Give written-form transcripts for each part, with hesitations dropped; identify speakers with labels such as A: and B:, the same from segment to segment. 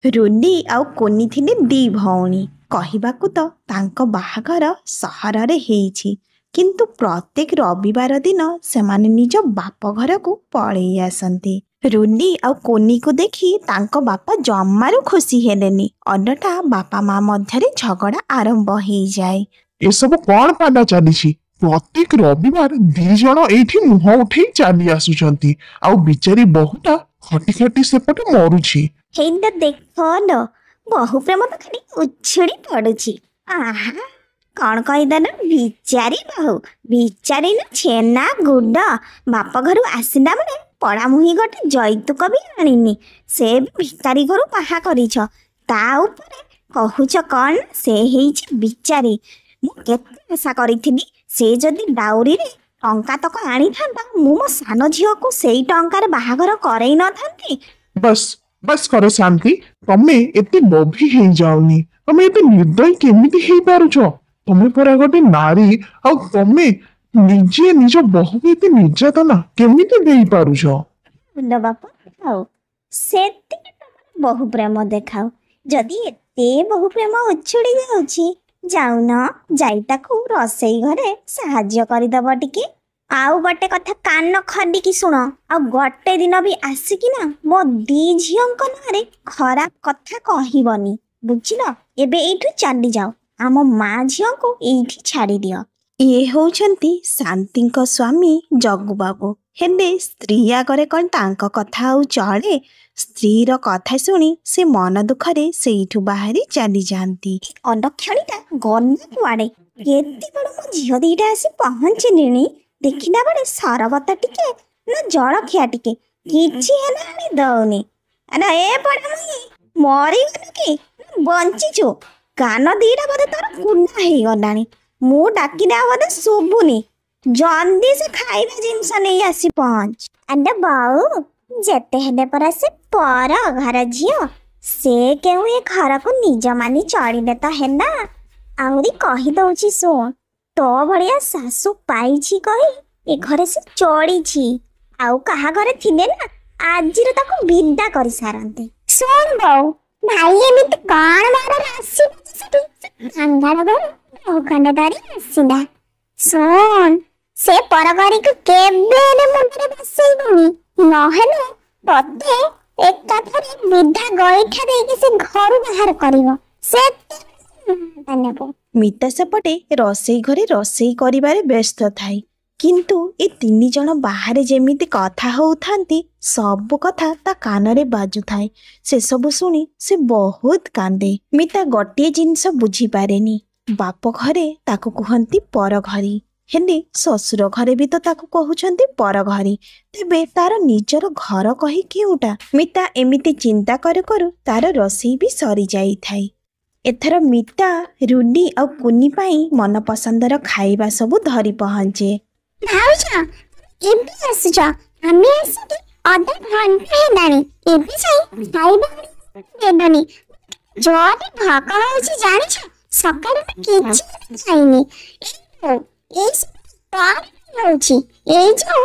A: Rooney ଆଉ କୁନି ଥିଲେ ଦି ଭଉଣୀ। କହିବାକୁ ତ ତାଙ୍କ ବାହାଘର ସହରରେ ହେଇଛି, କିନ୍ତୁ ପ୍ରତ୍ୟେକ ରବିବାର ଦିନ ସେମାନେ ନିଜ ବାପ ଘରକୁ ପଳେଇ ଆସନ୍ତି। ରୁନି ଆଉ କୁନିକୁ ଦେଖି ତାଙ୍କ ବାପା ଜମାରୁ ଖୁସି ହେଲେନି। ଅନ୍ୟଟା ବାପା ମା ମଧ୍ୟରେ ଝଗଡ଼ା ଆରମ୍ଭ ହେଇଯାଏ।
B: ଏସବୁ କଣ ପାଲା ଚାଲିଛି? ପ୍ରତ୍ୟେକ ରବିବାର ଦି ଜଣ ଏଇଠି ମୁହଁ ଉଠେଇ ଚାଲି ଆସୁଛନ୍ତି, ଆଉ ବିଚାରୀ ବହୁଟା ଖଟି ଖଟି ସେପଟେ ମରୁଛି।
A: ହେଇଟା ଦେଖ ଲୋ, ବହୁ ପ୍ରେମ ତ ଖାଲି ଉଛୁଳି ପଡୁଛି। ଆହା, କଣ କହିଦେଲ ବିଚାରୀ ବହୁ, ବିଚାରୀ ନା ଛେନା ଗୁଡ। ବାପ ଘରୁ ଆସିଲା ବେଳେ ପଡ଼ାମୁହିଁ ଗୋଟେ ଯୌତୁକ ବି ଆଣିନି। ସେ ବି ଭିକାରୀ ଘରୁ ବାହା କରିଛ, ତା ଉପରେ କହୁଛ କଣ ସେ ହେଇଛି ବିଚାରୀ। ମୁଁ କେତେ ଆଶା କରିଥିଲି ସେ ଯଦି ଡାଉରୀରେ ଟଙ୍କା ତକ ଆଣିଥାନ୍ତା, ମୁଁ ମୋ ସାନ ଝିଅକୁ ସେଇ ଟଙ୍କାରେ ବାହାଘର କରେଇ ନଥାନ୍ତି।
B: ବସ୍ ବସ୍ କର ଶାନ୍ତି, ତମେ ଏତେ ଲୋଭୀ ହେଇଯାଉନି। ତମେ ଏତେ ନିର୍ଦ୍ଦୟୀ କେମିତି ହେଇପାରୁଛ? ତମେ ପରା ଗୋଟେ ନାରୀ, ଆଉ ତମେ ନିଜେ ନିଜ ବହୁକୁ ଏତେ ନିର୍ଯାତନା କେମିତି ଦେଇପାରୁଛ?
A: ଲୋ ବାପା, ଆଉ ସେତିକି ତମର ବହୁ ପ୍ରେମ ଦେଖାଉ। ଯଦି ଏତେ ବହୁ ପ୍ରେମ ଉଛୁଳି ଯାଉଛି, ଯାଉନ ଯାଇ ତାକୁ ରୋଷେଇ ଘରେ ସାହାଯ୍ୟ କରିଦବ ଟିକେ। ଆଉ ଗୋଟେ କଥା କାନ ଖଣ୍ଡିକି ଶୁଣ, ଆଉ ଗୋଟେ ଦିନ ବି ଆସିକିନା ମୋ ଦି ଝିଅଙ୍କ ନାଁରେ ଖରାପ କଥା କହିବନି, ବୁଝିଲ? ଏବେ ଏଇଠୁ ଚାଲିଯାଅ, ଆମ ମା ଝିଅଙ୍କୁ ଏଇଠି ଛାଡ଼ିଦିଅ। ଇଏ ହଉଛନ୍ତି ଶାନ୍ତିଙ୍କ ସ୍ୱାମୀ ଜଗୁବାବୁ। ହେଲେ ସ୍ତ୍ରୀ ଆଗରେ କ'ଣ ତାଙ୍କ କଥା ଆଉ ଚଳେ? ସ୍ତ୍ରୀର କଥା ଶୁଣି ସେ ମନ ଦୁଃଖରେ ସେଇଠୁ ବାହାରି ଚାଲିଯାଆନ୍ତି। ଅଲକ୍ଷଣୀଟା ଗଲା କୁଆଡ଼େ? କେତେବେଳେ ମୋ ଝିଅ ଦିଟା ଆସି ପହଞ୍ଚିଲେଣି, ଦେଖିଲା ବେଳେ ସରବତ ଟିକେ ନା ଜଳଖିଆ ଟିକେ କିଛି ହେଲେ ଆଣି ଦଉନି। ଆରେ ଏ ପଡ଼ାମୁହିଁ, ମରିଗଲୁ କି ବଞ୍ଚିଛୁ? କାନ ଦିଟା ବୋଧେ ତୋର କୁଣ୍ଡା ହେଇଗଲାଣି। ମୁଁ ଡାକିଲେ ଆଉ ବୋଧେ ଶୁଭୁନି। ଜଲ୍ଦି ସେ ଖାଇବା ଜିନିଷ ନେଇ ଆସି ପହଞ୍ଚ। ଆରେ ବାଉ, ଯେତେ ହେଲେ ପରା ସେ ପର ଘର ଝିଅ, ସେ କେଉଁ ଏ ଘରକୁ ନିଜ ମାନି ଚଳିଲେ ତ ହେଲା। ଆହୁରି କହିଦଉଛି ଶୁଣ, ତୋ ଭଳିଆ ଶାଶୁ ପାଇଛି କହି ଏ ଘରେ ସେ ଚଳିଛି। ଆଉ କାହା ଘରେ ଥିଲେ ନା ଆଜିର ତାକୁ ବିଦା କରିସାରନ୍ତି। ଶୁଣ ବୋଉ, ଭାଇ ଏମିତି କଣ ବାରରେ ଆସିବ ସେଠୁ ସାଙ୍ଗାଳ ଖଣ୍ଡେ ଧରି ଆସିଲା। ଶୁଣ, ସେ ପରଘରିକୁ କେବେ ହେଲେ ମୁଣ୍ଡରେ ବସେଇବୁନି, ନହେଲେ ତତେ ଏକାଥରେ ବିଧା ଗଇଠା ଦେଇକି ସେ ଘରୁ ବାହାର କରିବ। ସେ ମିତା ସେପଟେ ରୋଷେଇ ଘରେ ରୋଷେଇ କରିବାରେ ବ୍ୟସ୍ତ ଥାଏ, କିନ୍ତୁ ଏ ତିନି ଜଣ ବାହାରେ ଯେମିତି କଥା ହଉଥାନ୍ତି, ସବୁ କଥା ତା କାନରେ ବାଜୁଥାଏ। ସେସବୁ ଶୁଣି ସେ ବହୁତ କାନ୍ଦେ। ମିତା ଗୋଟିଏ ଜିନିଷ ବୁଝିପାରେନି, ବାପ ଘରେ ତାକୁ କୁହନ୍ତି ପରଘରି, ହେଲେ ଶ୍ୱଶୁର ଘରେ ବି ତ ତାକୁ କହୁଛନ୍ତି ପରଘରି। ତେବେ ତାର ନିଜର ଘର କହି କେଉଁଟା? ମିତା ଏମିତି ଚିନ୍ତା କରୁ କରୁ ତାର ରୋଷେଇ ବି ସରିଯାଇଥାଏ। ଏଥର ମିତା ରୁନି ଆଉ କୁନି ପାଇଁ ମନପସନ୍ଦର ଖାଇବା ସବୁ ଧରି ପହଞ୍ଚେ। ଭାଉଜ, ଏବେ ଆସୁଛ? ଆମେ ଆସିକି ଅଧା ଘଣ୍ଟା ହେଲାଣି, ଏବେ ଯାଇ ଖାଇବା ଦେଲନି। ଜୋରରେ ଭୋକ ହଉଛି ଜାଣିଛ? ସକାଳୁ କିଛି ଖାଇନି। ଏଇ ଯୋଉ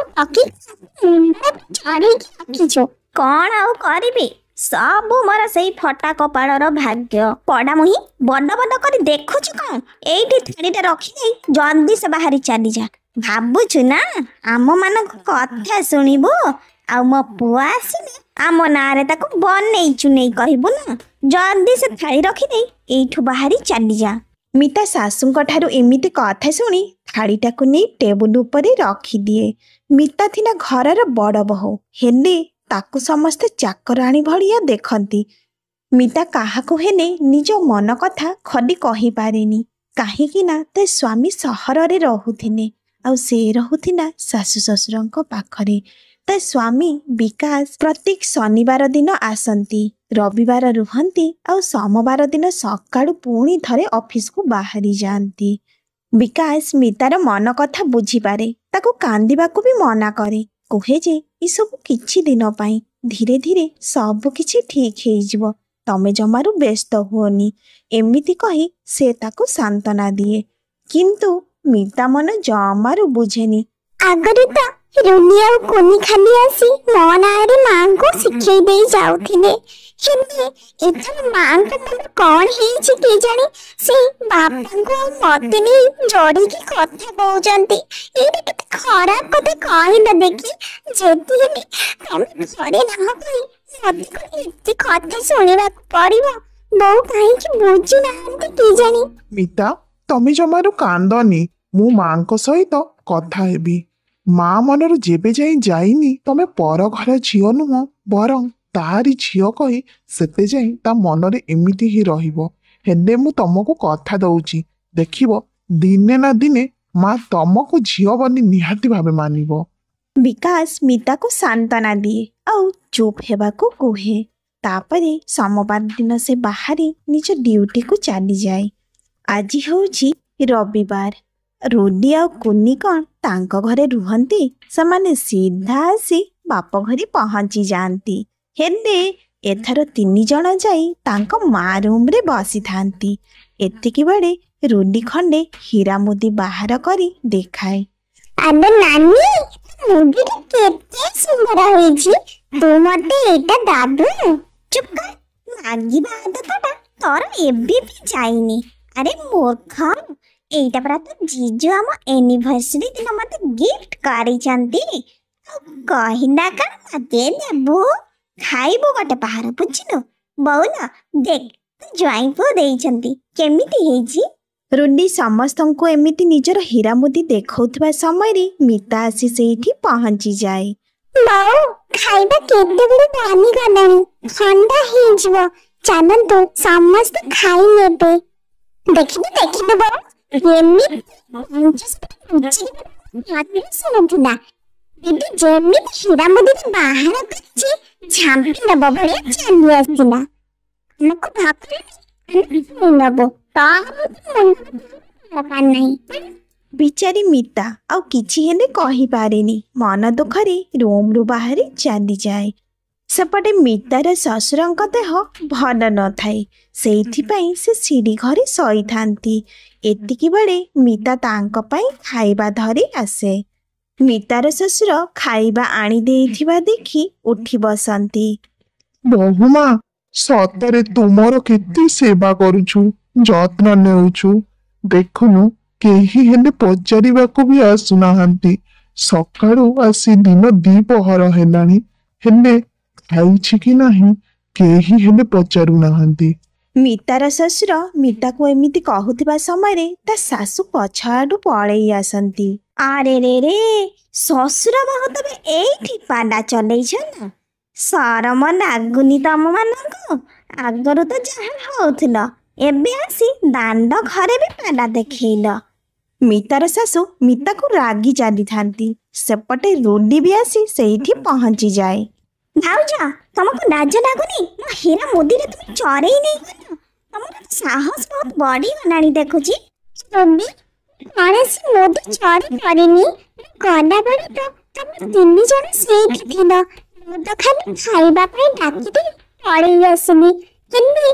A: ରଖିଛୁ। କଣ ଆଉ କରିବି, ସବୁ ମୋର ସେଇ ଫଟା କପାଳର ଭାଗ୍ୟ। ପଡ଼ାମୁହିଁ, ବଡ ବଡ କରି ଦେଖୁଛୁ କଣ? ଏଇଠି ଥାଳିଟା ରଖିଦେଇ ଜଲ୍ଦି ସେ ବାହାରି ଚାଲିଯା। ଭାବୁଛୁ ନା ଆମ ମାନଙ୍କ କଥା ଶୁଣିବୁ? ଆଉ ମୋ ପୁଅ ଆସିଲେ ଆମ ନାଁରେ ତାକୁ ବନେଇ ଚୁନେଇ କହିବୁ ନା। ଜଲ୍ଦି ସେ ଥାଳି ରଖିଦେଇ ଏଇଠୁ ବାହାରି ଚାଲିଯା। ମିତା ଶାଶୁଙ୍କ ଠାରୁ ଏମିତି କଥା ଶୁଣି ଥାଳିଟାକୁ ନେଇ ଟେବୁଲ ଉପରେ ରଖିଦିଏ। ମିତା ଥିଲା ଘରର ବଡ଼ ବୋହୂ, ହେଲେ ତାକୁ ସମସ୍ତେ ଚାକରାଣୀ ଭଳିଆ ଦେଖନ୍ତି। ମିତା କାହାକୁ ହେଲେ ନିଜ ମନ କଥା ଖୋଲି କହିପାରେନି, କାହିଁକି ନା ତା ସ୍ୱାମୀ ସହରରେ ରହୁଥିଲେ, ଆଉ ସେ ରହୁଥିଲା ଶାଶୁ ଶ୍ୱଶୁରଙ୍କ ପାଖରେ। ତା ସ୍ୱାମୀ ବିକାଶ ପ୍ରତ୍ୟେକ ଶନିବାର ଦିନ ଆସନ୍ତି, ରବିବାର ରୁହନ୍ତି, ଆଉ ସୋମବାର ଦିନ ସକାଳୁ ପୁଣି ଥରେ ଅଫିସକୁ ବାହାରି ଯାଆନ୍ତି। ବିକାଶ ମିତାର ମନ କଥା ବୁଝିପାରେ, ତାକୁ କାନ୍ଦିବାକୁ ବି ମନା କରେ, କୁହେ ଯେ ଏସବୁ କିଛି ଦିନ ପାଇଁ, ଧୀରେ ଧୀରେ ସବୁ କିଛି ଠିକ୍ ହେଇଯିବ, ତମେ ଜମାରୁ ବ୍ୟସ୍ତ ହୁଅନି। ଏମିତି କହି ସେ ତାକୁ ସାନ୍ତ୍ୱନା ଦିଏ, କିନ୍ତୁ ମିତା ମନ ଜମାରୁ ବୁଝେନି। ଆଗରୁ ତ ରୁନି ଆଉ କୁନି ଖାଲି ଆସି ମୋ ନାଁରେ ମାଙ୍କୁ ଶିଖେଇ ଦେଇ ଯାଉଥିଲେ। ହେଲେ ଏଥର ମାଙ୍କ ମନ କଣ ହେଇଛି କେଜାଣି, ସେ ବାପାଙ୍କୁ ଆଉ ମତେ ନେଇ ଯୋଡ଼ିକି କଥା କହୁଛନ୍ତି। ଏଇଟା କେତେ ଖରାପ କଥା କହିଲ ଦେଖି। ଯେତେ ହେଲେ ତମେ ଘରେ ନାହ କହି ମତେ କଣ ଏତେ କଥା ଶୁଣିବାକୁ ପଡିବ? ବୋଉ କାହିଁକି ବୁଝୁନାହାନ୍ତି କେଜାଣି।
B: ମିତା, ତମେ ଜମାରୁ କାନ୍ଦନି। ମୁଁ ମାଙ୍କ ସହିତ କଥା ହେବି। ମା ମନରୁ ଯେବେ ଯାଇ ଯାଇନି ତମେ ପର ଘର ଝିଅ ନୁହଁ, ବରଂ ତାରି ଝିଅ କହି ସେତେ ଯାଇ ତା ମନରେ ଏମିତି ହିଁ ରହିବ। ହେଲେ ମୁଁ ତମକୁ କଥା ଦଉଛି, ଦେଖିବ ଦିନେ ନା ଦିନେ ମା ତମକୁ ଝିଅ ବୋଲି ନିହାତି ଭାବେ ମାନିବ।
C: ବିକାଶ ମିତାକୁ ସାନ୍ତ୍ୱନା ଦିଏ ଆଉ ଚୁପ୍ ହେବାକୁ କୁହେ। ତାପରେ ସୋମବାର ଦିନ ସେ ବାହାରି ନିଜ ଡ୍ୟୁଟିକୁ ଚାଲିଯାଏ। ଆଜି ହେଉଛି ରବିବାର। ରୁନି ଆଉ କୁନି କ'ଣ ତାଙ୍କ ଘରେ ରୁହନ୍ତି? ସେମାନେ ସିଧା ଆସି ବାପ ଘରେ ପହଞ୍ଚି ଯାଆନ୍ତି। ହେଲେ ଏଥର 3 ଜଣ ଯାଇ ତାଙ୍କ ମା ରୁମ୍ରେ ବସିଥାନ୍ତି। ଏତିକି ବେଳେ ରୁନି ଖଣ୍ଡେ ହୀରା ମୁଦି ବାହାର କରି ଦେଖାଏ।
A: ଆଲୋ ନାନୀ, ମୁଦିଟା କେତେ ସୁନ୍ଦର ହେଇଛି। ତୁ ମତେ ଏଇଟା ଦବୁ? ଚୁପ୍ କର, ମାଗିବା ଆଦତଟା ତୋର ଏବେ ବି ଯାଇନି। ଆରେ ମୂର୍ଖ, ଏଇଟା ପରା ତୋ ଜିଜୁ ଆମ ଏନିଭର୍ସରୀ ଦିନ ମତେ ଗିଫ୍ଟ କରିଛନ୍ତି। ଆଉ କହିଲା କଣ ମତେ ଦେବୁ? ଖାଇବୁ ଗୋଟେ ପାହାର, ବୁଝିଲୁ? ବୋଉଲ ଦେଖ, ତୋ ଜ୍ୱାଇଁ ପୁଅ ଦେଇଛନ୍ତି, କେମିତି ହେଇଛି?
C: ରୁନି ସମସ୍ତଙ୍କୁ ଏମିତି ନିଜର ହୀରା ମୁଦି ଦେଖାଉଥିବା ସମୟରେ ମିତା ଆସି ସେଇଠି ପହଞ୍ଚିଯାଏ।
A: ବୋଉ, ଖାଇବା କେତେବେଳେ ବନିଗଲାଣି, ଥଣ୍ଡା ହେଇଯିବ। ଚାଲନ୍ତୁ ସମସ୍ତେ ଖାଇ ନେବେ। ଦେଖିବୁ ଦେଖିବୁ ବୋଉ, ଏମିତି ଶୁଣୁଥିଲା। ଦିଦି ଯେମିତି ହୀରା ମୁଦିଟା ବାହାର କରିଛି, ଝାମ୍ପି ନେବ ଭଳିଆ ଚାଲି ଆସିଥିଲା। ଆମକୁ ଭାତ ନେବ, ନାହିଁ।
C: ବିଚାରୀ ମିତା ଆଉ କିଛି ହେଲେ କହିପାରେନି। ମନ ଦୁଃଖରେ ରୁମ୍ରୁ ବାହାରି ଚାଲିଯାଏ। ସେପଟେ ମିତାର ଶ୍ୱଶୁରଙ୍କ ଦେହ ଭଲ ନଥାଏ। ସେଇଥିପାଇଁ ସେ ସିଡ଼ି ଘରେ ଶୋଇଥାନ୍ତି। ଏତିକି ବେଳେ ମିତା ତାଙ୍କ ପାଇଁ ଖାଇବା ଧରି ଆସେ। ମିତାର ଶ୍ୱଶୁର ଖାଇବା ଆଣି ଦେଇଥିବା ଦେଖି ଉଠି ବସନ୍ତି।
B: ବହୁମା, ସତରେ ତୁମର କେତେ ସେବା କରୁଛୁ, ଯତ୍ନ ନେଉଛୁ। ଦେଖୁନୁ, କେହି ହେଲେ ପଚାରିବାକୁ ବି ଆସୁନାହାନ୍ତି। ସକାଳୁ ଆସି ଦିନ 2 ହେଲାଣି, ହେଲେ ଖାଇଛି କି ନାହିଁ କେହି ହେଲେ ପଚାରୁନାହାନ୍ତି।
C: ମିତାର ଶ୍ୱଶୁର ମିତାକୁ ଏମିତି କହୁଥିବା ସମୟରେ ତା ଶାଶୁ ପଛ ଆଡ଼ୁ ପଳେଇ ଆସନ୍ତି।
A: ଆରେ ରେ ରେ, ଶ୍ୱଶୁର ବୋହୂ ତମେ ଏଇଠି ପାଲା ଚଲେଇଛ ନା? ସରମ ଲାଗୁନି ତମମାନଙ୍କୁ? ଆଗରୁ ତ ଯାହା ହଉଥିଲ, ଏବେ ଆସି ଦାଣ୍ଡ ଘରେ ବି ପାଲା ଦେଖେଇଲ।
C: ମିତାର ଶାଶୁ ମିତାକୁ ରାଗି ଚାଲିଥାନ୍ତି। ସେପଟେ ରୁନି ବି ଆସି ସେଇଠି ପହଞ୍ଚିଯାଏ।
A: ଭାଉଜ, ତମକୁ ଲାଜ ଲାଗୁନି? ମୋ ହୀରା ମୁଦିରେ ତମେ ଚରେଇ ନେଇଗଲ। ତମର ସାହସ ବହୁତ ବଢିଗଲାଣି ଦେଖୁଛି। କୌଣସି ମୁଦି ଚୋରି କରିନି। ଗଲାବେଳେ ତ ତମେ 3 ଜଣ ସେଇଠି ଥିଲ। ମୁଁ ତ ଖାଲି ଖାଇବା ପାଇଁ ଡାକିଦେଇ ପଳେଇ ଆସିଲି। ହେଲେ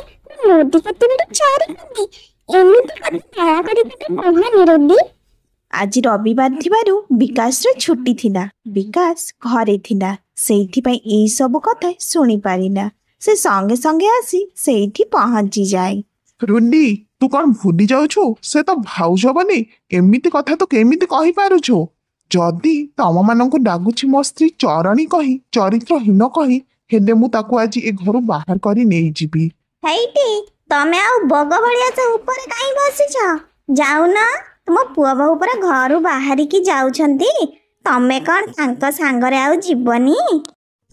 A: ମୁଦି କେତେବେଳେ ଚୋରି କଲି? ଏମିତି କଥା ଦୟାକରି ତମେ କୁହନି ରୁନି।
C: ଆଜି ରବିବାର ଥିବାରୁ ବିକାଶର ଛୁଟି ଥିଲା। ବିକାଶ ଘରେ ଥିଲା, ସେଇଥିପାଇଁ ଏଇସବୁ କଥା ଶୁଣିପାରିଲା। ସେ ସଙ୍ଗେ ସଙ୍ଗେ ଆସି ସେଇଠି ପହଞ୍ଚିଯାଏ।
B: ରୁନି, ତୁ କଣ ଭୁଲି ଯାଉଛୁ? ସେ ତ ଭାଉଜ ବୋଲି। ଏମିତି କଥା ତୁ କେମିତି କହିପାରୁଛୁ? ଯଦି ତମମାନଙ୍କୁ ଲାଗୁଛି ମୋ ସ୍ତ୍ରୀ ଚରଣୀ କହି, ଚରିତ୍ରହୀନ କହି, ହେଲେ ମୁଁ ତାକୁ ଆଜି ଏ ଘରୁ ବାହାର କରି ନେଇଯିବି।
A: ହେଇଟି, ତମେ ଆଉ ବଗ ଭଳିଆ ସେ ଉପରେ କାହିଁ ବସିଛ? ଯାଉନ, ତୁମ ପୁଅ ବୋହୂ ପରା ଘରୁ ବାହାରିକି ଯାଉଛନ୍ତି। ତମେ କଣ ତାଙ୍କ ସାଙ୍ଗରେ ଆଉ ଯିବନି?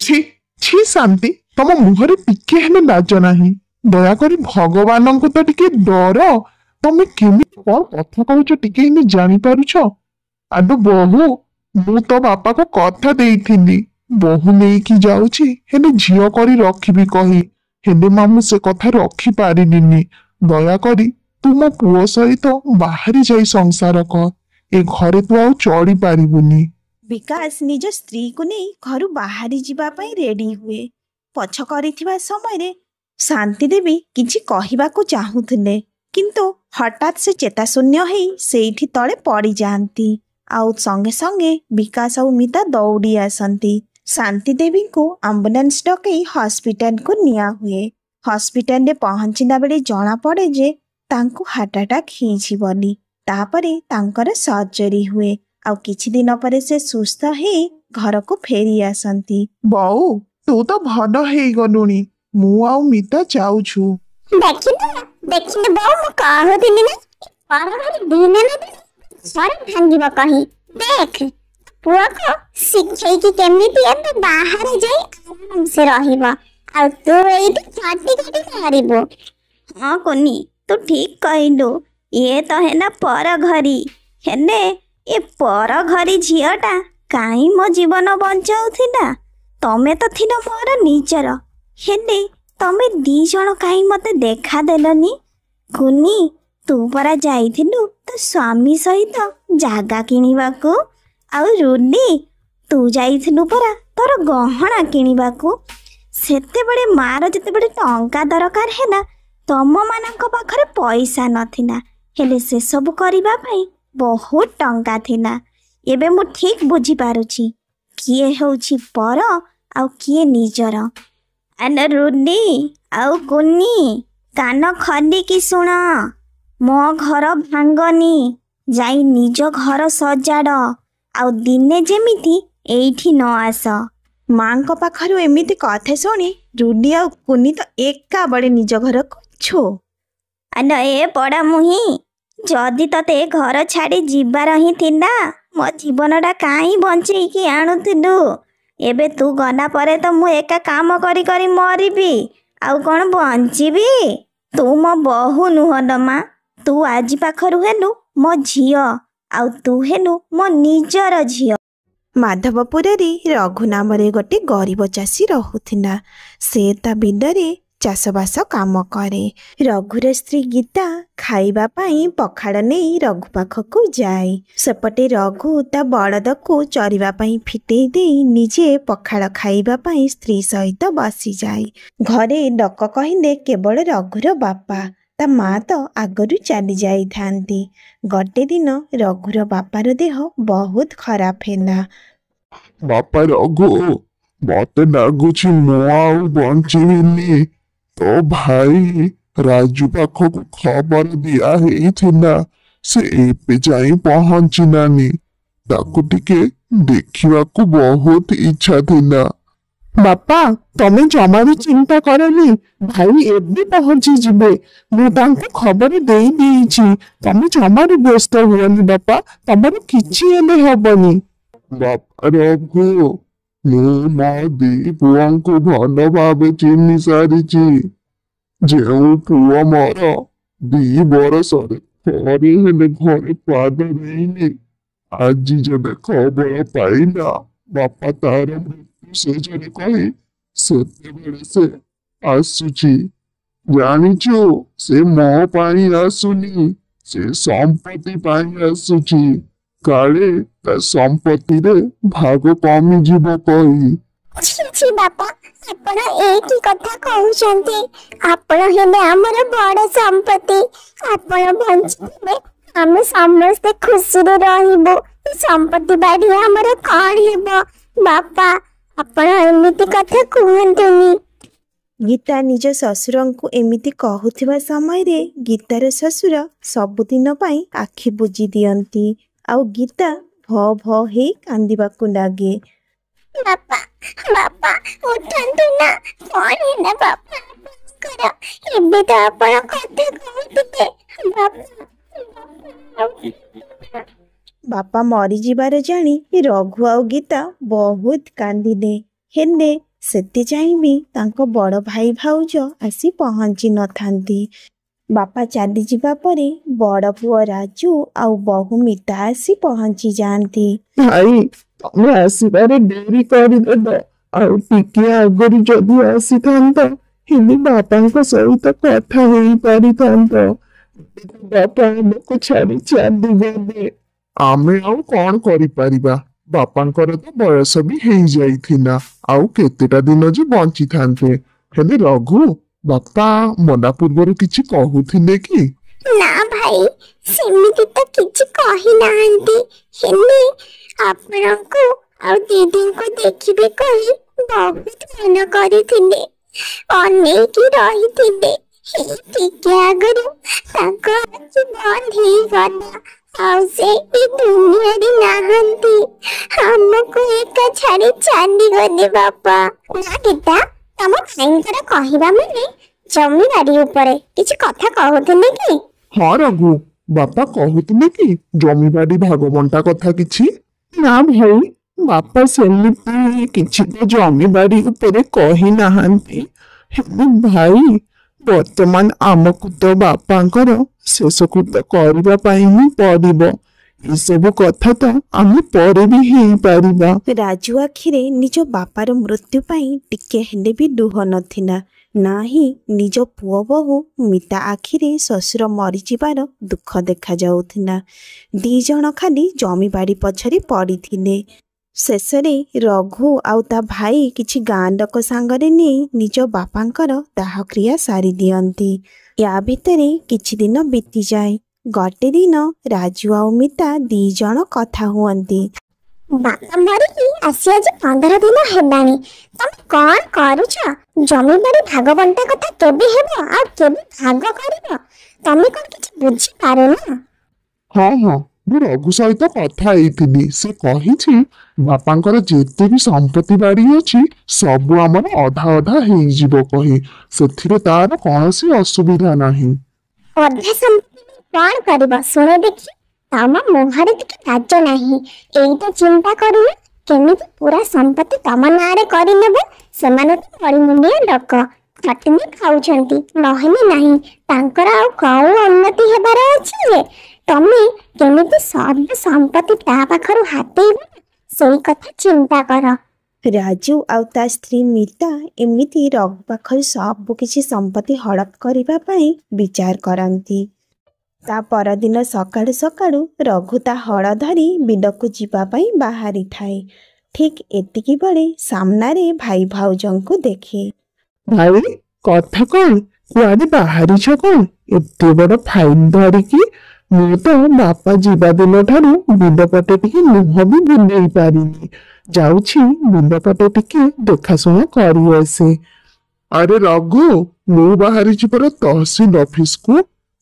B: ଛି ଛି ଶାନ୍ତି, ତମ ମୁହଁରେ ଟିକେ ହେଲେ ଲାଜ ନାହିଁ। ଦୟାକରି ଭଗବାନଙ୍କୁ ତ ଟିକେ ଡର। ତମେ କେମିତି କଣ କଥା କହୁଛ ଟିକେ ହେଲେ ଜାଣିପାରୁଛ? ଆଲୋ ବୋହୂ, ମୁଁ ତ ବାପାକୁ କଥା ଦେଇଥିଲି, ବୋହୂ ନେଇକି ଯାଉଛି, ହେଲେ ଝିଅ କରି ରଖିବି କହି। ହେଲେ ମା, ମୁଁ ସେ କଥା ରଖିପାରିଲିନି। ଦୟାକରି ତୁ ମୋ ପୁଅ ସହିତ ବାହାରି ଯାଇ ସଂସାର କର। ଏ ଘରେ ତୁ ଆଉ ଚଳି ପାରିବୁନି।
C: ବିକାଶ ନିଜ ସ୍ତ୍ରୀକୁ ନେଇ ଘରୁ ବାହାରି ଯିବା ପାଇଁ ରେଡି ହୁଏ। ପଛ କରିଥିବା ସମୟରେ ଶାନ୍ତି ଦେବୀ କିଛି କହିବାକୁ ଚାହୁଁଥିଲେ, କିନ୍ତୁ ହଠାତ୍ ସେ ଚେତାଶୂନ୍ୟ ହେଇ ସେଇଠି ତଳେ ପଡ଼ିଯାଆନ୍ତି। ଆଉ ସଙ୍ଗେ ସଙ୍ଗେ ବିକାଶ ଆଉ ମିତା ଦୌଡ଼ି ଆସନ୍ତି। ଶାନ୍ତି ଦେବୀଙ୍କୁ ଆମ୍ବୁଲାନ୍ସ ଡକେଇ ହସ୍ପିଟାଲକୁ ନିଆ ହୁଏ। ହସ୍ପିଟାଲରେ ପହଞ୍ଚିଲା ବେଳେ ଜଣାପଡ଼େ ଯେ ତାଙ୍କୁ ହାର୍ଟ ଆଟାକ୍ ହେଇଛି ବୋଲି। ତାପରେ ତାଙ୍କର ସର୍ଜରୀ ହୁଏ ଆଉ କିଛି ଦିନ ପରେ ସେ ସୁସ୍ଥ ହେଇ ଘରକୁ ଫେରି ଆସନ୍ତି।
B: ବୋଉ ତୁ ତ ଭଲ ହେଇଗଲୁଣି। ମୁଁ ଆଉ ମିତା ଯାଉଛୁ।
A: ଦେଖିଲୁ ବୋଉ ମୁଁ କହୁଥିଲି ନା ପରଘରେ ଦିନେ ନା ଦିନେ ଘର ଭାଙ୍ଗିବ କହି। ଦେଖ ପୁଅକୁ ଶିଖେଇକି କେମିତି ଏବେ ବାହାରେ ଯାଇ ଆରାମସେ ରହିବ ଆଉ ତୁ ଏଇଠି ଖଟି ଖଟି କରିବୁ। ହଁ କୁନି ତୁ ଠିକ କହିଲୁ। ଇଏ ତ ହେଲା ପର ଘରି ହେଲେ ଏ ପର ଘରି ଝିଅଟା କାହିଁ ମୋ ଜୀବନ ବଞ୍ଚାଉଥିଲା। ତମେ ତ ଥିଲ ମୋର ନିଜର ହେଲେ ତମେ ଦି ଜଣ କାହିଁ ମତେ ଦେଖାଦେଲନି। କୁନି ତୁ ପରା ଯାଇଥିଲୁ ତୋ ସ୍ୱାମୀ ସହିତ ଜାଗା କିଣିବାକୁ। ଆଉ ରୁଲି ତୁ ଯାଇଥିଲୁ ପରା ତୋର ଗହଣା କିଣିବାକୁ। ସେତେବେଳେ ମାର ଯେତେବେଳେ ଟଙ୍କା ଦରକାର ହେଲା ତମମାନଙ୍କ ପାଖରେ ପଇସା ନଥିଲା ହେଲେ ସେସବୁ କରିବା ପାଇଁ ବହୁତ ଟଙ୍କା ଥିଲା। ଏବେ ମୁଁ ଠିକ ବୁଝିପାରୁଛି କିଏ ହେଉଛି ପର ଆଉ କିଏ ନିଜର। ଆଲୋ ରୁଲି ଆଉ କୁନି କାନ ଖୋଲିକି ଶୁଣ। ମୋ ଘର ଭାଙ୍ଗନି ଯାଇ ନିଜ ଘର ସଜାଡ଼ ଆଉ ଦିନେ ଯେମିତି ଏଇଠି ନ ଆସ।
C: ମାଙ୍କ ପାଖରୁ ଏମିତି କଥା ଶୁଣି ରୁଲି ଆଉ କୁନି ତ ଏକା ବେଳେ ନିଜ ଘରକୁ ଛୋ।
A: ଆଲୋ ଏ ପଡ଼ା ମୁହିଁ ଯଦି ତତେ ଘର ଛାଡ଼ି ଯିବାର ହିଁ ଥିଲା ମୋ ଜୀବନଟା କାହିଁ ବଞ୍ଚେଇକି ଆଣୁଥିଲୁ। ଏବେ ତୁ ଗଲା ପରେ ତ ମୁଁ ଏକା କାମ କରି କରି ମରିବି ଆଉ କ'ଣ ବଞ୍ଚିବି। ତୁ ମୋ ବୋହୂ ନୁହଁ ଲୋ ମା। ତୁ ଆଜି ପାଖରୁ ହେଲୁ ମୋ ଝିଅ ଆଉ ତୁ ହେଲୁ ମୋ ନିଜର ଝିଅ।
C: ମାଧବପୁରରେ ରଘୁ ନାମରେ ଗୋଟେ ଗରିବ ଚାଷୀ ରହୁଥିଲା। ସେ ତା ବିଲରେ ଚାଷବାସ କାମ କରେ। ରଘୁର ସ୍ତ୍ରୀ ଗୀତା ଖାଇବା ପାଇଁ ପଖାଳ ନେଇ ରଘୁ ପାଖକୁ ଯାଏ। ସେପଟେ ରଘୁ ତା ବଳଦକୁ ଚରିବା ପାଇଁ ଫିଟେଇ ଦେଇ ନିଜେ ପଖାଳ ଖାଇବା ପାଇଁ ସ୍ତ୍ରୀ ସହିତ ବସିଯାଏ। ଘରେ ଲୋକ କହିଲେ କେବଳ ରଘୁର ବାପା, ତା ମା ତ ଆଗରୁ ଚାଲି ଯାଇଥାନ୍ତି। ଗୋଟେ ଦିନ ରଘୁର ବାପାର ଦେହ ବହୁତ ଖରାପ ହେଲା।
B: ବାପା ରଘୁ ମତେ ଲାଗୁଛି ମୁଁ ଆଉ ବଞ୍ଚିବିନି। ତୋ ଭାଇ ରାଜୁ ପାଖକୁ ଖବର ଦିଆ ହେଇଥିଲା ସେ ଏବେ ଯାଇ ପହଞ୍ଚିଲାନି। ତାକୁ ଟିକେ ଦେଖିବାକୁ ବହୁତ ଇଚ୍ଛା ଥିଲା। ବାପା ତମେ ଜମାରୁ ଚିନ୍ତା କରନି ଭାଇ ଏବେ ପହଞ୍ଚି ଯିବେ। ମୁଁ ତାଙ୍କୁ ଖବର ଦେଇ ଦେଇଛି। ତମେ ଜମାରୁ ବ୍ୟସ୍ତ ହୁଅନି ବାପା ତମର କିଛି ହେଲେ ହବନି। ବାପା ରଘୁ ମୁଁ ମୋ ଦି ପୁଅଙ୍କୁ ଭଲ ଭାବେ ଚିହ୍ନି ସାରିଛି। ଯେଉଁ ପୁଅ ମୋର 2 ବର୍ଷରେ ଥରେ ହେଲେ ଘରେ ପାଦ ଦେଇନି ଆଜି ଯେବେ ଖବର ପାଇଲା ବାପା ତାର ମୃତ୍ୟୁ ଶେଷରେ କହି ସେତେବେଳେ ସେ ଆସୁଛି। ଜାଣିଛୁ ସେ ମୋ ପାଇଁ ଆସୁନି ସେ ସମ୍ପତ୍ତି ପାଇଁ ଆସୁଛି। କାଳେ ତା ସମ୍ପତ୍ତିରେ ଭାଗ କମିଯିବ କହି।
A: ଛି ବାପା ଆପଣ ଏଇଠି କଥା କହୁଛନ୍ତି। ଆପଣ ହେଲେ ଆମର ବଡ଼ ସମ୍ପତ୍ତି। ଆପଣ ବଞ୍ଚିଥିଲେ ଆମେ ସମସ୍ତେ ଖୁସିରେ ରହିବୁ। ସମ୍ପତ୍ତି ବାଡ଼ି ଆମର କ'ଣ ହେବ। ବାପା ଆପଣ ଏମିତି କଥା କୁହନ୍ତୁନି।
C: ଗୀତା ନିଜ ଶ୍ୱଶୁରଙ୍କୁ ଏମିତି କହୁଥିବା ସମୟରେ ଗୀତାର ଶ୍ୱଶୁର ସବୁଦିନ ପାଇଁ ଆଖି ବୁଜି ଦିଅନ୍ତି ଆଉ ଗୀତା ଭ ଭ ହେଇ କାନ୍ଦିବାକୁ ଲାଗେ।
A: ବାପା ବାପା ଉଠନ୍ତୁ ନା କ'ଣ ହେଲା ବାପା ଆପଣଙ୍କର। ଏବେ ତ ଆପଣ କଥା କହୁଥିଲେ ବାପା।
C: ବାପା ମରିଯିବାର ଜାଣି ରଘୁ ଆଉ ଗୀତା ବହୁତ କାନ୍ଦିଲେ। ହେଲେ ସେତେ ଯାଇ ବି ତାଙ୍କ ବଡ଼ ଭାଇ ଭାଉଜ ଆସି ପହଞ୍ଚି ନଥାନ୍ତି। ବାପା ଚାଲିଯିବା ପରେ ବଡ଼ ପୁଅ ରାଜୁ ଆଉ ବୋହୂ ମିତା ଆସି ପହଞ୍ଚି ଯାଆନ୍ତି।
B: ଭାଇ ତମେ ଆସିବାରେ ଡେରି କରିଦେଲ। ଆଉ ଟିକେ ଆଗରୁ ଯଦି ଆସିଥାନ୍ତ ହେଲେ ବାପାଙ୍କ ସହିତ କଥା ହେଇପାରିଥାନ୍ତ। ବାପା ଆମକୁ ଛାଡି ଚାଲିଗଲେ। ଆମେ ଆଉ କ'ଣ କରିପାରିବା। ବାପାଙ୍କର ତ ବୟସ ବି ହେଇଯାଇଥିଲା ଆଉ କେତେଟା ଦିନ ଯେ ବଞ୍ଚିଥାନ୍ତେ। ହେଲେ ରଘୁ ବାପା ମଲା ପୂର୍ବରୁ କିଛି କହୁଥିଲେ କି?
A: ନା ଭାଇ, ସେମିତି ତ କିଛି କହିନାହାନ୍ତି, ହେଲେ ଆପଣଙ୍କୁ ଆଉ ଦିଦିଙ୍କୁ ଦେଖିବେ କହି ବହୁତ ମନ କରିଥିଲେ, ଅନେଇକି ରହିଥିଲେ। ହେଇ ଟିକେ ଆଗରୁ ତାଙ୍କ ଆଖି ବନ୍ଦ ହେଇଗଲା, ଆଉ ସେ ଏ ଦୁନିଆରେ ନାହାନ୍ତି। ଆମକୁ ଏକା ଛାଡି ଚାଲିଗଲେ ବାପା। ନା ଗୀତା, ତମ ଭାଇଙ୍କର କହିବା ମାନେ ଜମିବାଡି ଉପରେ କିଛି କଥା କହୁଥିଲେ କି?
B: ହଁ ରଘୁ, ବାପା କହୁଥିଲେ କି ଜମିବାଡି ଭାଗ ବଣ୍ଟା କଥା କିଛି? ନା ଭାଇ, ବାପା ସେମିତି କିଛି ତ ଜମିବାଡି ଉପରେ କହିନାହାନ୍ତି। ହେଲେ ଭାଇ, ବର୍ତ୍ତମାନ ଆମକୁ ତ ବାପାଙ୍କର ଶେଷକୃତ୍ୟ କରିବା ପାଇଁ ହିଁ ପଡିବ। ଏସବୁ କଥା ତ ଆମେ ପରେ ବି ହେଇପାରିବା।
C: ରାଜୁ ଆଖିରେ ନିଜ ବାପାର ମୃତ୍ୟୁ ପାଇଁ ଟିକେ ହେଲେ ବି ଲୁହ ନଥିଲା। ନାହିଁ ନିଜ ପୁଅ ବୋହୂ ମିତା ଆଖିରେ ଶ୍ୱଶୁର ମରିଯିବାର ଦୁଃଖ ଦେଖାଯାଉଥିଲା। ଦି ଜଣ ଖାଲି ଜମିବାଡ଼ି ପଛରେ ପଡ଼ିଥିଲେ। ଶେଷରେ ରଘୁ ଆଉ ତା ଭାଇ କିଛି ଗାଁ ଲୋକ ସାଙ୍ଗରେ ନେଇ ନିଜ ବାପାଙ୍କର ଦାହକ୍ରିୟା ସାରି ଦିଅନ୍ତି। ୟା ଭିତରେ କିଛି ଦିନ ବିତିଯାଏ। ଗୋଟେ ଦିନ ରାଜୁ ଆଉ ମିତା ଦି ଜଣ କଥା ହୁଅନ୍ତି।
A: ବାପା ମରିକି ଆସି ଆଜି 15 ଦିନ ହେଲାଣି, ତମେ କଣ କରୁଛ? ଜମିବାଡି ଭାଗ ବଣ୍ଟା କଥା କେବେ ହେବ ଆଉ କେବେ ଭାଗ କରିବ? ତମେ କଣ କିଛି ବୁଝିପାରୁନ?
B: ହଁ ହଁ, ମୁଁ ରଘୁ ସହିତ କଥା ହେଇଥିଲି। ସେ କହିଛି ବାପାଙ୍କର ଯେତେ ବି ସମ୍ପତ୍ତି ବାଡି ଅଛି ସବୁ ଆମର ଅଧା ଅଧା ହେଇଯିବ କହି। ସେଥିରେ ତାର କୌଣସି ଅସୁବିଧା ନାହିଁ।
A: ଅଧା ସମ୍ପତ୍ତି କଣ କରିବ ଶୁଣ ଦେଖି? ତମ ମୁହଁରେ ଟିକେ ଲାଜ ନାହିଁ। ଏଇଟା ଚିନ୍ତା କରୁନ, କେମିତି ପୁରା ସମ୍ପତ୍ତି ତମ ନାଁରେ କରିନେବ। ସେମାନେ ତ ମଳିମୁଣ୍ଡିଆ ଲୋକ, ଖଟିନି ଖାଉଛନ୍ତି, ନହେଲେ ନାହିଁ। ତାଙ୍କର ଆଉ କଉ ଉନ୍ନତି ହେବାର ଅଛି ଯେ ତମେ କେମିତି ସବୁ ସମ୍ପତ୍ତି ତା ପାଖରୁ ହାତେଇବ, ସେଇ କଥା ଚିନ୍ତା କର।
C: ରାଜୁ ଆଉ ତା ସ୍ତ୍ରୀ ମିତା ଏମିତି ରଘୁ ପାଖରେ ସବୁ କିଛି ସମ୍ପତ୍ତି ହଡପ କରିବା ପାଇଁ ବିଚାର କରନ୍ତି। ତା ପରଦିନ ସକାଳୁ ସକାଳୁ ରଘୁ ତା ହଳ ଧରି ବିଲକୁ ଯିବା ପାଇଁ ବାହାରିଥାଏ। ଠିକ୍ ଏତିକି ବେଳେ ସାମ୍ନାରେ ଭାଇ ଭାଉଜଙ୍କୁ ଦେଖେ।
B: ଭାଇ, କଥା କଣ? କୁଆଡେ ବାହାରିଛ କଣ ଏତେ ବଡ ଫାଇଲ ଧରିକି? ମୁଁ ତ ବାପା ଯିବା ଦିନ ଠାରୁ ବିଲ ପଟେ ଟିକେ ମୁହଁ ବି ବୁଲେଇ ପାରିନି। ଯାଉଛି ବିଲ ପଟେ ଟିକେ ଦେଖାଶୁଣା କରି ଆସେ। ଆରେ ରଘୁ, ମୁଁ ବାହାରିଛି ପରା ତହସିଲ ଅଫିସକୁ।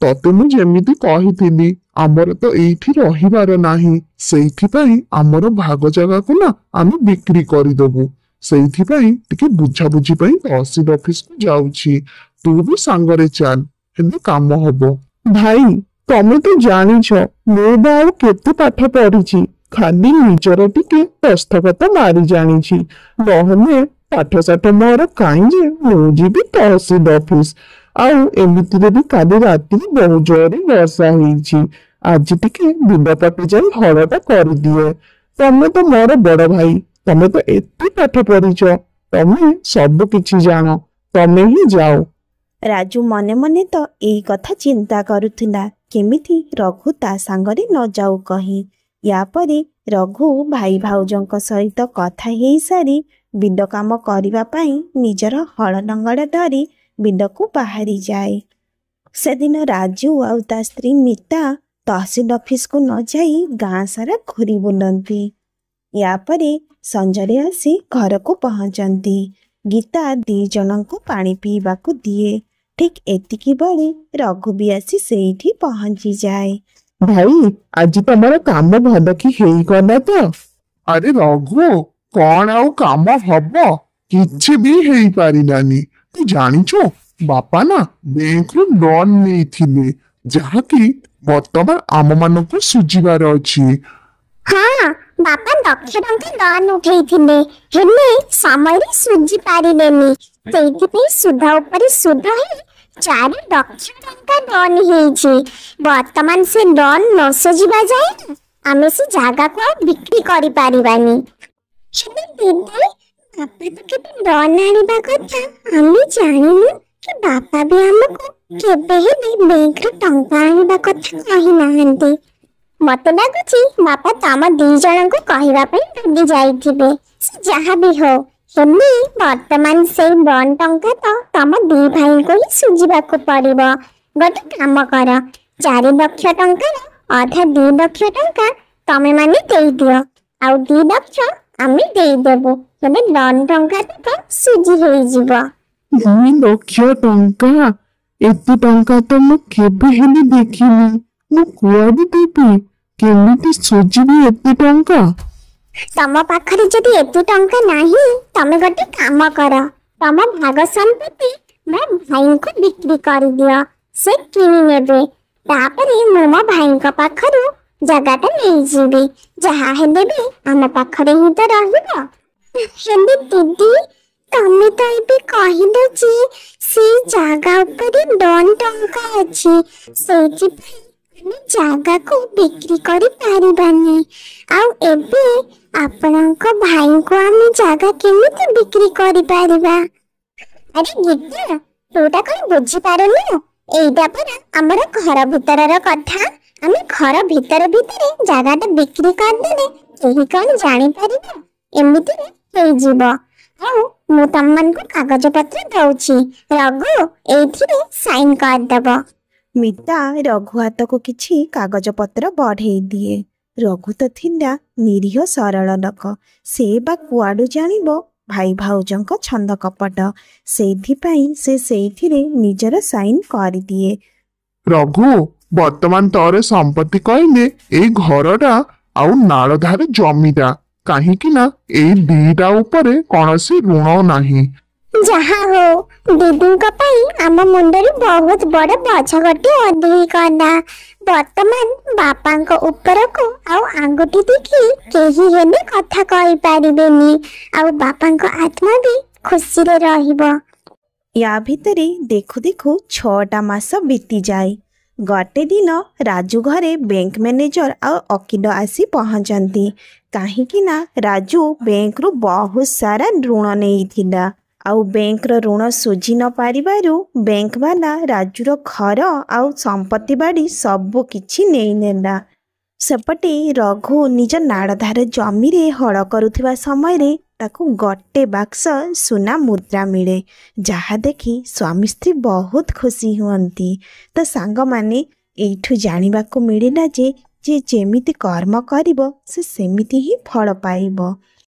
B: ତତେ ମୁଁ ଯେମିତି କହିଥିଲି, ଆମର ତ ଏଇଠି ରହିବାର ନାହିଁ। ସେଇଥିପାଇଁ ଆମର ଭାଗ ଜାଗାକୁ ନା ଆମେ ବିକ୍ରି କରିଦବୁ। ସେଇଥିପାଇଁ ଟିକେ ବୁଝାବୁଝି ପାଇଁ ତହସିଲ ଅଫିସକୁ ଯାଉଛି। ତୁ ବି ସାଙ୍ଗରେ ଚାଲ, ହେଲେ କାମ ହବ। ଭାଇ, ତମେ ତ ଜାଣିଛ ମୁଁ ବା ଆଉ କେତେ ପାଠ ପଢିଛି। ଖାଲି ନିଜର ଟିକେ ଦସ୍ତଖତ ମାରି ଜାଣିଛି, ନହେଲେ ପାଠଶାଠ ମୋର କାହିଁ ଯେ ମୁଁ ଯିବି ତହସିଲ ଅଫିସ। ଆଉ ଏମିତିରେ ବି କାଲି ରାତିରେ ବହୁତ ଜୋରରେ ବର୍ଷା ହେଇଛି। ଆଜି ଟିକେ ବିଲ ପଟେ ଯାଇ ହଳଟା କରିଦିଏ। ତମେ ତ ମୋର ବଡ ଭାଇ, ତମେ ତ ଏତେ ପାଠ ପଢିଛ, ତମେ ସବୁ କିଛି ଜାଣ, ତମେ ହିଁ ଯାଅ।
C: ରାଜୁ ମନେ ମନେ ତ ଏଇ କଥା ଚିନ୍ତା କରୁଥିଲା, କେମିତି ରଘୁ ତା ସାଙ୍ଗରେ ନ ଯାଉ କହି। ୟା ପରେ ରଘୁ ଭାଇ ଭାଉଜଙ୍କ ସହିତ କଥା ହେଇସାରି ବିଲ କାମ କରିବା ପାଇଁ ନିଜର ହଳ ଲଙ୍ଗଳ ଧରି ବିଲକୁ ବାହାରି ଯାଏ। ସେଦିନ ରାଜୁ ଆଉ ତା ସ୍ତ୍ରୀ ମିତା ତହସିଲ ଅଫିସକୁ ନ ଯାଇ ଗାଁ ସାରା ଘୁରି ବୁଲନ୍ତି। ୟା ପରେ ସଞ୍ଜରେ ଆସି ଘରକୁ ପହଞ୍ଚନ୍ତି। ଗୀତା ଦି ଜଣଙ୍କୁ ପାଣି ପିଇବାକୁ ଦିଏ। ଠିକ୍ ଏତିକି ବେଳେ ରଘୁ ବି ଆସି ସେଇଠି ପହଞ୍ଚିଯାଏ।
B: ଭାଇ, ଆଜି ତମର କାମ ଭଲ କି ହେଇଗଲା ତ? ଆରେ ରଘୁ, କଣ ଆଉ କାମ ହବ? କିଛି ବି ହେଇପାରିଲାନି। ତୁ ଜାଣିଛୁ, ବାପା ନା ବ୍ୟାଙ୍କରୁ ଲୋନ ନେଇଥିଲେ, ଯାହାକି ବର୍ତ୍ତମାନ ଆମମାନଙ୍କୁ ସୁଝିବାର ଅଛି।
A: ହଁ, ବାପା ଲକ୍ଷେ ଟଙ୍କା ଲୋନ୍ ଉଠେଇଥିଲେ, ହେଲେ ସମୟରେ ସୁଝି ପାରିଲେନି। ସେଇଥିପାଇଁ ସୁଧ ଉପରେ ସୁଧ ହେଇ 4 ଲକ୍ଷ ଟଙ୍କା ଲୋନ୍ ହେଇଛି। ବର୍ତ୍ତମାନ ସେ ଲୋନ୍ ନ ସୁଝିବା ଯାଏ ଆମେ ସେ ଜାଗାକୁ ଆଉ ବିକ୍ରି କରିପାରିବାନି। ହେଲେ ଦିଦି, ବାପା ତ କେବେ ଲୋନ୍ ଆଣିବା କଥା ଆମେ ଜାଣିନୁ, କି ବାପା ବି ଆମକୁ କେବେ ହେଲେ ବ୍ୟାଙ୍କରୁ ଟଙ୍କା ଆଣିବା କଥା କହିନାହାନ୍ତି। ମତେ ଲାଗୁଛି ବାପା ତମ 2 ଜଣଙ୍କୁ କହିବା ପାଇଁ ଭୁଲି ଯାଇଥିବେ। ସେ ଯାହା ବି ହଉ, ହେଲେ ବର୍ତ୍ତମାନ ସେଇ ଲୋନ୍ ଟଙ୍କା ତ ତମ 2 ଭାଇଙ୍କୁ ହିଁ ସୁଝିବାକୁ ପଡିବ। ଗୋଟେ କାମ କର, 4 ଲକ୍ଷ ଟଙ୍କାର ଅଧା 2 ଲକ୍ଷ ଟଙ୍କା ତମେ ମାନେ ଦେଇଦିଅ, ଆଉ 2 ଲକ୍ଷ ଆମେ ଦେଇଦେବୁ। ହେଲେ ଲୋନ୍ ଟଙ୍କା ତକ ସୁଜି ହେଇଯିବ।
B: 2 ଲକ୍ଷ ଟଙ୍କା? ଏତେ ଟଙ୍କା ତ ମୁଁ କେବେ ହେଲେ ଦେଖିନି। ମୁଁ କୁଆଡେ ଦେବି? କେମିତି ସୁଝିବି ଏତେ ଟଙ୍କା?
A: ତମ ପାଖରେ ଯଦି ଏତେ ଟଙ୍କା ନାହିଁ, ତମେ ଗୋଟେ କାମ କର, ତମ ଭାଗ ସମ୍ପତ୍ତି ମୋ ଭାଇଙ୍କୁ ବିକ୍ରି କରିଦିଅ, ସେ କିଣି ନେବେ। ତାପରେ ମୁଁ ମୋ ଭାଇଙ୍କ ପାଖରୁ ଜାଗାଟା ନେଇଯିବି। ଯାହା ହେଲେ ବି ଆମ ପାଖରେ ହିଁ ତ ରହିବ। ହେଲେ ଦିଦି, ତମେ ତ ଏବେ କହିଲ ଯେ ସେଇ ଜାଗା ଉପରେ ଲୋନ୍ ଟଙ୍କା ଅଛି, ସେଇଥିପାଇଁ ଆମେ ଜାଗାକୁ ବିକ୍ରି କରିପାରିବାନି। ଆଉ ଏବେ ଆପଣଙ୍କ ଭାଇଙ୍କୁ ଆମେ ଜାଗା କେମିତି ବିକ୍ରି କରିପାରିବା? ଆରେ ଗୀତା, ତୁ କଣ ବୁଝିପାରୁନୁ? ଏଇଟା ପରା ଆମର ଘର ଭିତରର କଥା। ଆମେ ଘର ଭିତରେ ଜାଗାଟା ବିକ୍ରି କରିଦେଲେ କେହି କଣ ଜାଣିପାରିବ? ଏମିତିରେ ହେଇଯିବ। ଆଉ ମୁଁ ତମମାନଙ୍କୁ କାଗଜ ପତ୍ର ଦଉଛି, ରଘୁ ଏଇଥିରେ ସାଇନ୍ କରିଦବ।
C: ମିତା ରଘୁ ହାତକୁ କିଛି କାଗଜପତ୍ର ବଢ଼େଇ ଦିଏ। ରଘୁ ତ ଥିଲା ନିରୀହ ସରଳ ଲୋକ। ସେ ବା କୁଆଡ଼ୁ ଜାଣିବ ଭାଇ ଭାଉଜଙ୍କ ଛନ୍ଦ କପଟ। ସେଇଥିପାଇଁ ସେ ସେଇଥିରେ ନିଜର ସାଇନ୍ କରିଦିଏ।
B: ରଘୁ, ବର୍ତ୍ତମାନ ତୋର ସମ୍ପତ୍ତି କହିଲେ ଏଇ ଘରଟା ଆଉ ନାଳଧାର ଜମିଟା। କାହିଁକି ନା ଏଇ ଦିଟା ଉପରେ କୌଣସି ଋଣ ନାହିଁ।
A: ଯାହା ହଉ, ଦିଦିଙ୍କ ପାଇଁ ଆମ ମୁଣ୍ଡରେ ବହୁତ ବଡ ବୋଝ ଗୋଟେ ଓହ୍ଲେଇଗଲା। ବର୍ତ୍ତମାନ ବାପାଙ୍କ ଉପରକୁ ଆଉ ଆଙ୍ଗୁଠି ଦେଖି କେହି ହେଲେ କଥା କହିପାରିବେନି, ଆଉ ବାପାଙ୍କ ଆତ୍ମା ବି ଖୁସିରେ ରହିବ।
C: ୟା ଭିତରେ ଦେଖୁ ଦେଖୁ 6ଟା ମାସ ବିତିଯାଏ। ଗୋଟେ ଦିନ ରାଜୁ ଘରେ ବ୍ୟାଙ୍କ ମ୍ୟାନେଜର ଆଉ ଓକିଲ ଆସି ପହଞ୍ଚନ୍ତି। କାହିଁକି ନା ରାଜୁ ବ୍ୟାଙ୍କରୁ ବହୁତ ସାରା ଋଣ ନେଇଥିଲା, ଆଉ ବ୍ୟାଙ୍କର ଋଣ ସୁଝି ନ ପାରିବାରୁ ବ୍ୟାଙ୍କବାଲା ରାଜୁର ଘର ଆଉ ସମ୍ପତ୍ତି ବାଡ଼ି ସବୁ କିଛି ନେଇନେଲା। ସେପଟେ ରଘୁ ନିଜ ନାଳଧାର ଜମିରେ ହଳ କରୁଥିବା ସମୟରେ ତାକୁ ଗୋଟେ ବାକ୍ସ ସୁନା ମୁଦ୍ରା ମିଳେ, ଯାହା ଦେଖି ସ୍ୱାମୀ ସ୍ତ୍ରୀ ବହୁତ ଖୁସି ହୁଅନ୍ତି। ତ ସାଙ୍ଗମାନେ, ଏଇଠୁ ଜାଣିବାକୁ ମିଳିଲା ଯେ ଯେ ଯେମିତି କର୍ମ କରିବ ସେ ସେମିତି ହିଁ ଫଳ ପାଇବ।